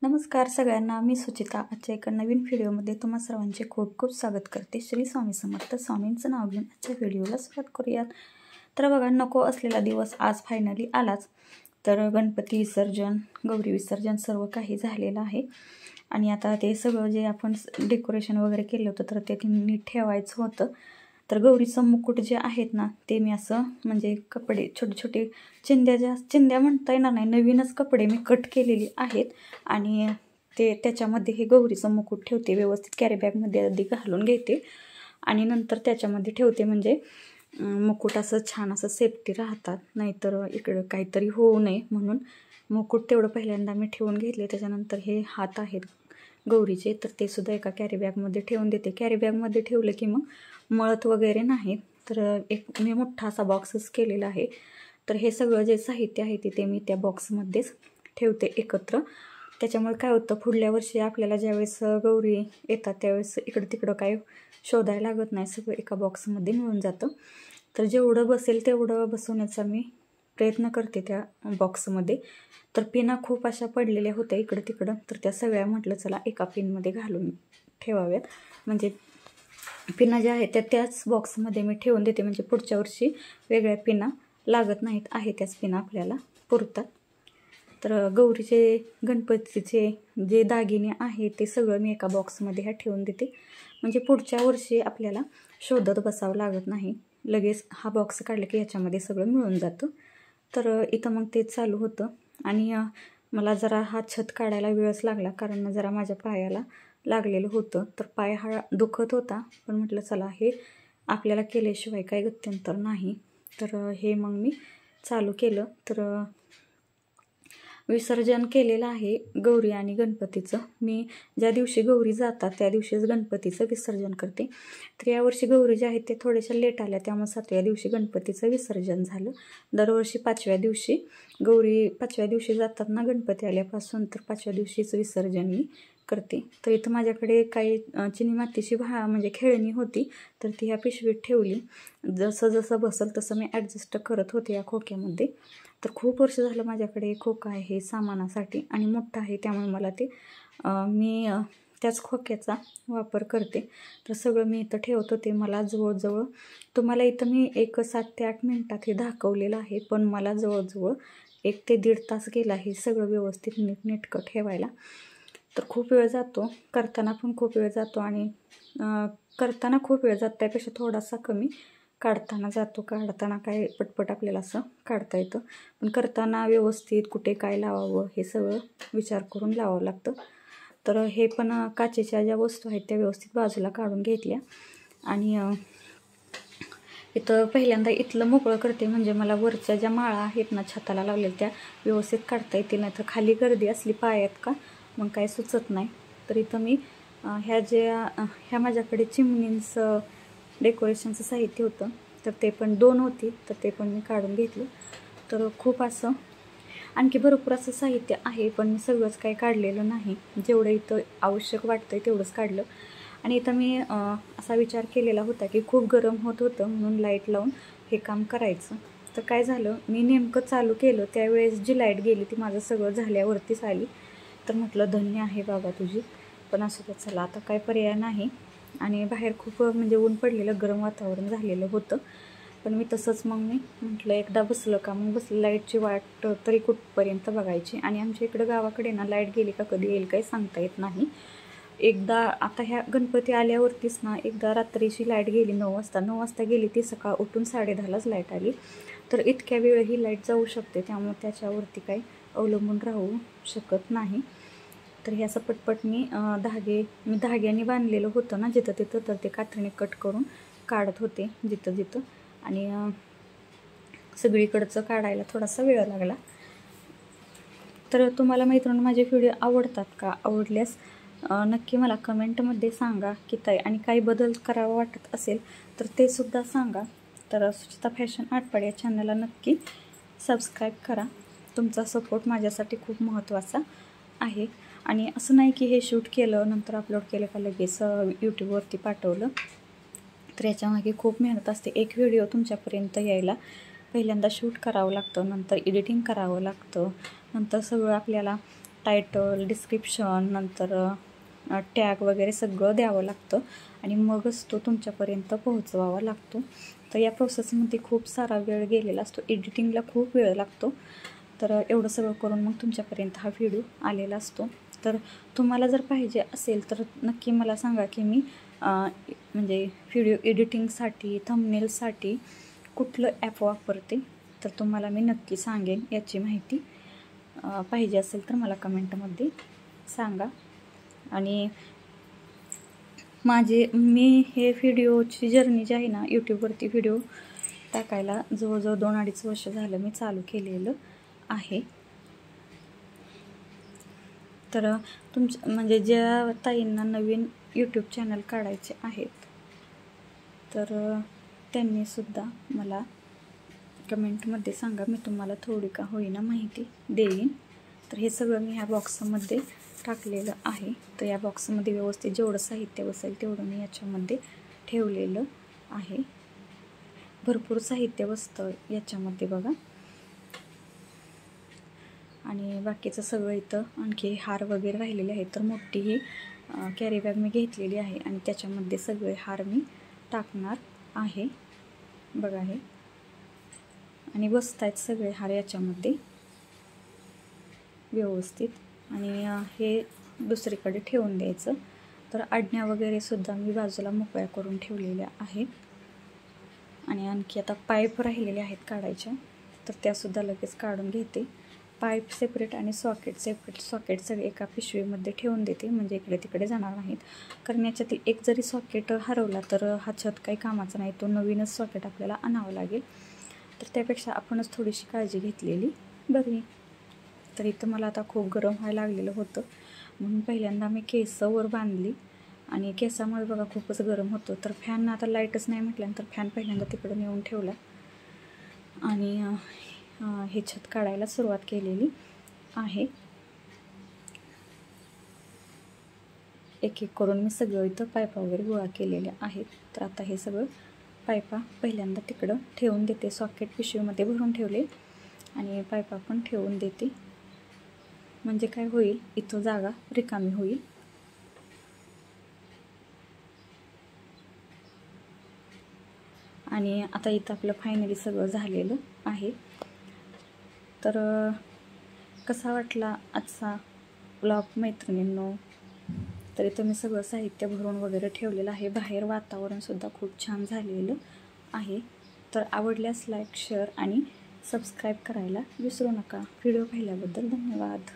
नमस्कार सगळ्यांना, मी सुचिता. आजच्या एका नवीन व्हिडिओमध्ये तुम्हा सर्वांचे खूप खूप स्वागत करते. श्री स्वामी समर्थ. स्वामींचं नाव घेऊन आजच्या व्हिडिओला सुरुवात करूयात. तर बघा, नको असलेला दिवस आज फायनली आलाच. तर गणपती विसर्जन, गौरी विसर्जन सर्व काही झालेलं आहे. आणि आता ते सगळं जे आपण डेकोरेशन वगैरे केलं होतं तर ते नीट ठेवायचं होतं. तर गौरीचं मुकुट जे आहेत ना, ते मी असं म्हणजे कपडे छोटे छोटे चिंध्या म्हणता येणार नाही, नवीनच कपडे मी कट केलेली आहेत. आणि ते त्याच्यामध्ये हे गौरीचं मुकुट ठेवते, व्यवस्थित कॅरीबॅगमध्ये आधी घालून घेते आणि नंतर त्याच्यामध्ये ठेवते. म्हणजे मुकुट असं छान असं सेफ्टी राहतात, नाहीतर इकडं काहीतरी होऊ नये म्हणून मुकुट तेवढं पहिल्यांदा मी ठेवून घेतले. त्याच्यानंतर हे हात आहेत गौरीचे, तर ते सुद्धा एका कॅरीबॅगमध्ये ठेवून देते. कॅरीबॅगमध्ये ठेवलं की मग मळत वगैरे नाही. तर एक मी मोठा असा बॉक्सच केलेला आहे. तर हे सगळं जे साहित्य आहे ते मी त्या बॉक्समध्येच ठेवते एकत्र. त्याच्यामुळे काय होतं, पुढल्या वर्षी आपल्याला ज्यावेळेस गौरी येतात त्यावेळेस इकडं तिकडं काय शोधायला लागत नाही, सगळं एका बॉक्समध्ये मिळून जातं. तर जेवढं बसेल तेवढं बसवण्याचा मी प्रयत्न करते त्या बॉक्समध्ये. तर पिना खूप अशा पडलेल्या होत्या इकडं तिकडं, तर त्या सगळ्या म्हटलं चला एका पिनमध्ये घालून ठेवाव्यात. म्हणजे पिना ज्या आहेत त्याच बॉक्समध्ये मी ठेवून देते, म्हणजे पुढच्या वर्षी वेगळ्या पिना लागत नाहीत, आहे त्याच पिना आपल्याला पुरतात. तर गौरीचे गणपतीचे जे दागिने आहे ते सगळं मी एका बॉक्समध्ये ह्या ठेवून देते, म्हणजे पुढच्या वर्षी आपल्याला शोधत बसावं लागत नाही. लगेच हा बॉक्स काढला की याच्यामध्ये सगळं मिळून जातं. तर इथं मग ते चालू होतं. आणि मला जरा हा छत काढायला वेळच लागला, कारण जरा माझ्या पायाला लागलेलं होतं. तर पाय हा दुखत होता, पण म्हटलं चला हे आपल्याला केल्याशिवाय काही गत्यंतर नाही. तर हे मग मी चालू केलं. तर विसर्जन केलेलं आहे गौरी आणि गणपतीचं. मी ज्या दिवशी गौरी जातात त्या दिवशीच गणपतीचं विसर्जन करते. तर यावर्षी गौरी ज्या आहेत ते थोड्याशा लेट आल्या, त्यामुळे 7व्या दिवशी गणपतीचं विसर्जन झालं. दरवर्षी 5व्या दिवशी गौरी 5व्या दिवशी जातात ना गणपती आल्यापासून, तर 5व्या दिवशीच विसर्जन मी करते. तर इथं माझ्याकडे काही चिनी मातीची म्हणजे खेळणी होती, तर ती ह्या पिशवीत ठेवली. जसं जसं बसल तसं मी ॲडजस्ट करत होते या खोक्यामध्ये. तर खूप वर्ष झालं माझ्याकडे खोका आहे सामानासाठी, आणि मोठा आहे, त्यामुळे मला ते मी त्याच खोक्याचा वापर करते. तर सगळं मी इथं ठेवत होते. मला जवळजवळ तुम्हाला इथं मी एक 7 ते 8 मिनटात हे दाखवलेलं आहे, पण मला जवळजवळ 1 ते 1.5 तास गेला हे सगळं व्यवस्थित नीटनेटकं ठेवायला. तर खूप वेळ जातो, करताना पण खूप वेळ जातो. आणि करताना खूप वेळ जातो त्यापेक्षा थोडासा कमी काढताना जातो. काढताना काय पटपट आपल्याला असं काढता येतं, पण करताना व्यवस्थित कुठे काय लावावं हे सगळं विचार करून लावावं लागतं. तर हे पण काचेच्या ज्या वस्तू आहेत त्या व्यवस्थित बाजूला काढून घेतल्या. आणि इथं पहिल्यांदा इथलं मोकळं करते, म्हणजे मला वरच्या ज्या माळा आहेत ना छताला लावलेल्या त्या व्यवस्थित काढता येतील, नाही तर खाली गर्दी असली पायात का मग काय सुचत नाही. तर इथं मी ह्या माझ्याकडे चिमणींचं डेकोरेशनचं साहित्य होतं, तर ते पण 2 होती, तर ते पण मी काढून घेतलं. तर खूप असं आणखी भरपूर असं साहित्य आहे, पण मी सगळंच काही काढलेलं नाही. जेवढं इथं आवश्यक वाटतं तेवढंच काढलं. आणि इथं मी असा विचार केलेला होता की खूप गरम होत होतं म्हणून लाईट लावून हे काम करायचं. तर काय झालं, मी नेमकं चालू केलं त्यावेळेस जी लाईट गेली ती माझं सगळं झाल्यावरतीच आली. तर म्हटलं धन्य आहे बाबा तुझी, पण असं तर चला आता काय पर्याय नाही. आणि बाहेर खूप म्हणजे ऊन पडलेलं, गरम वातावरण झालेलं होतं. पण मी तसंच मग मी म्हटलं एकदा बसलं का मग बसलं, लाईटची वाट तरी कुठपर्यंत बघायची. आणि आमच्या इकडं गावाकडे ना लाईट गेली का कधी येईल काही सांगता येत नाही. एकदा आता ह्या गणपती आल्यावरतीच ना एकदा रात्रीची लाईट गेली 9 वाजता गेली, ती सकाळ उठून 10:30लाच लाईट आली. तर इतक्या वेळ ही लाईट जाऊ शकते, त्यामुळे त्याच्यावरती काही अवलंबून राहू शकत नाही. तर हे असं पटपट मी धाग्याने बांधलेलं होतं ना जिथं तिथं, तर ते कात्रीने कट करून काढत होते जिथं जिथं. आणि सगळीकडचं काढायला थोडासा वेळ लागला. तर तुम्हाला मैत्रिणी माझे व्हिडिओ आवडतात का? आवडल्यास नक्की मला कमेंटमध्ये सांगा की ताई, आणि काही बदल करावा वाटत असेल तर ते सुद्धा सांगा. तर सुचिता फॅशन आटपाडी या चॅनलला नक्की सबस्क्राईब करा. तुमचा सपोर्ट माझ्यासाठी खूप महत्त्वाचा आहे. आणि असं नाही की हे शूट केलं नंतर अपलोड केलं का लगेच यूट्यूबवरती पाठवलं. तर याच्यामागे खूप मेहनत असते. एक व्हिडिओ तुमच्यापर्यंत यायला पहिल्यांदा शूट करावं लागतं, नंतर एडिटिंग करावं लागतं, नंतर सगळं आपल्याला टायटल, डिस्क्रिप्शन, नंतर टॅग वगैरे सगळं द्यावं लागतं आणि मगच तो तुमच्यापर्यंत पोहोचवावा लागतो. तर या प्रोसेसमध्ये खूप सारा वेळ गेलेला असतो, एडिटिंगला खूप वेळ लागतो. तर एवढं सगळं करून मग तुमच्यापर्यंत हा व्हिडिओ आलेला असतो. तर तुम्हाला जर पाहिजे असेल तर नक्की मला सांगा की मी म्हणजे व्हिडिओ एडिटिंगसाठी, थंबनेलसाठी कुठलं ॲप वापरते, तर तुम्हाला मी नक्की सांगेन. याची माहिती पाहिजे असेल तर मला कमेंटमध्ये सांगा. आणि मी हे व्हिडिओची जर्नी जी आहे ना, यूट्यूबवरती व्हिडिओ टाकायला जवळजवळ 2-2.5 वर्ष झालं मी चालू केलेलं आहे. तर म्हणजे ज्या ताईंना नवीन यूट्यूब चॅनल काढायचे आहेत तर त्यांनीसुद्धा मला कमेंटमध्ये सांगा, मी तुम्हाला थोडी का होईना माहिती देईन. तर हे सगळं मी ह्या बॉक्समध्ये टाकलेलं आहे. तर या बॉक्समध्ये व्यवस्थित जेवढं साहित्य बसेल तेवढं मी याच्यामध्ये ठेवलेलं आहे. भरपूर साहित्य बसतं याच्यामध्ये बघा. आणि बाकीचं सगळं इथं आणखी हार वगैरे राहिलेले आहेत. तर मोठी ही कॅरी बॅग मी घेतलेली आहे आणि त्याच्यामध्ये सगळे हार मी टाकणार आहे. बघा हे, आणि बसत आहेत सगळे हार याच्यामध्ये व्यवस्थित. आणि हे दुसरीकडे ठेवून द्यायचं. तर आडण्या वगैरे सुद्धा मी बाजूला मोकळ्या करून ठेवलेल्या आहेत. आणि आणखी आता पाईप राहिलेले आहेत काढायच्या, तर त्यासुद्धा लगेच काढून घेते. पाईप सेपरेट आणि सॉकेट सगळे एका पिशवीमध्ये ठेवून देते, म्हणजे इकडे तिकडे जाणार नाहीत. कारण याच्यातील एक जरी सॉकेट हरवला तर हा छत काही कामाचा नाही, तो नवीनच सॉकेट आपल्याला आणावं लागेल. तर त्यापेक्षा आपणच थोडीशी काळजी घेतलेली बरी. तर इथं मला आता खूप गरम व्हायला लागलेलं होतं, म्हणून पहिल्यांदा मी केसं वर बांधली आणि केसामुळे बघा खूपच गरम होतं. तर फॅन आता लाईटच नाही म्हटल्यानंतर फॅन पहिल्यांदा तिकडं नेऊन ठेवला आणि हे छत काढायला सुरुवात केलेली आहे. एक एक करून मी सगळं इथं पाईपा वगैरे गोळा केलेल्या आहेत. तर आता हे सगळं पाईपा पहिल्यांदा तिकडं ठेवून देते. सॉकेट पिशवीमध्ये भरून ठेवले आणि पाईपा पण ठेवून देते, म्हणजे काय होईल, इथं जागा रिकामी होईल. आणि आता इथं आपलं फायनली सगळं झालेलं आहे. तर कसा वाटला आजचा ब्लॉग मैत्रिणींनो? तर इथं मी सगळं साहित्य भरून वगैरे ठेवलेलं आहे. बाहेर वातावरणसुद्धा खूप छान झालेलं आहे. तर आवडल्यास लाईक, शेअर आणि सबस्क्राईब करायला विसरू नका. व्हिडिओ पाहिल्याबद्दल धन्यवाद.